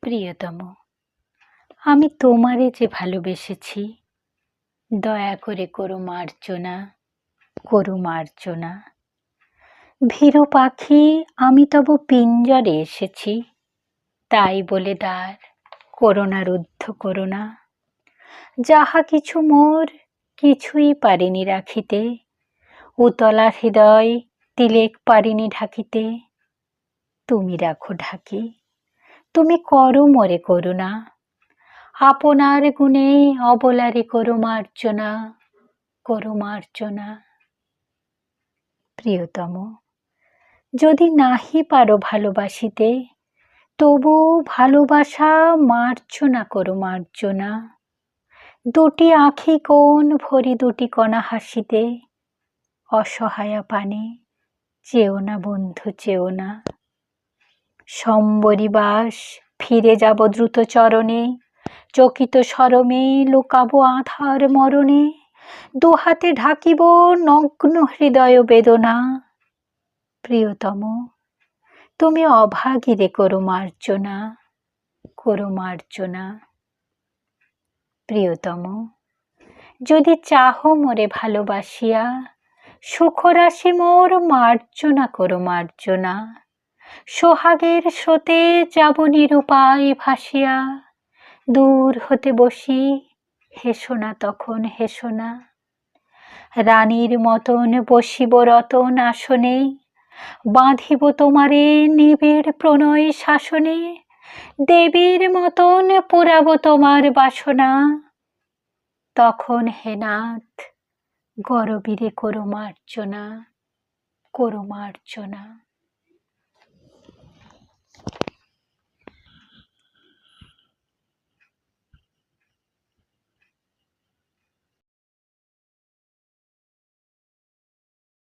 প্রিয়তম, আমি তোমারে যে ভালোবেসেছি, দয়া করে করো মার্জনা, করো মার্জনা। ভীরু পাখি আমি তব পিঞ্জরে এসেছি, তাই বলে দ্বার করোনা রুদ্ধ করোনা। যাহা কিছু মোর কিছুই পারিনি রাখিতে, উতলা হৃদয় তিলেক পারিনি ঢাকিতে। তুমি রাখো ঢাকি, তুমি করো মোরে করুণা, আপনার গুণে অবলারে করো মার্জনা, করো মার্জনা। প্রিয়তম, যদি নাহি পারো ভালোবাসিতে, তবু ভালোবাসা মার্জনা করো মার্জনা। দুটি আঁখি কোণ ভরি দুটি কণা হাসিতে, অসহায়া পানে চেও না বন্ধু চেও না। সম্বরী বাস ফিরে যাব দ্রুত চরণে, চকিত শরমে লুকাবো আঁধার মরণে। দুহাতে ঢাকিব নগ্ন হৃদয় বেদনা। প্রিয়তম, তুমি অভাগীরে করো মার্জনা, করো মার্জনা। প্রিয়তম, যদি চাহো মোরে ভালোবাসিয়া, সুখরাশি মোর মার্জনা করো মার্জনা। সোহাগের স্রোতে যাব নিরুপায় ভাসিয়া, দূর হতে বসি হেসো না তখন হেসো না। রানীর মতন বসিব রতন আসনে, বাঁধিব তোমারে নিবিড় প্রণয় শাসনে। দেবীর মতন পুরাব তোমার বাসনা, তখন হে নাথ গরবীরে করো মার্জনা, করো মার্জনা।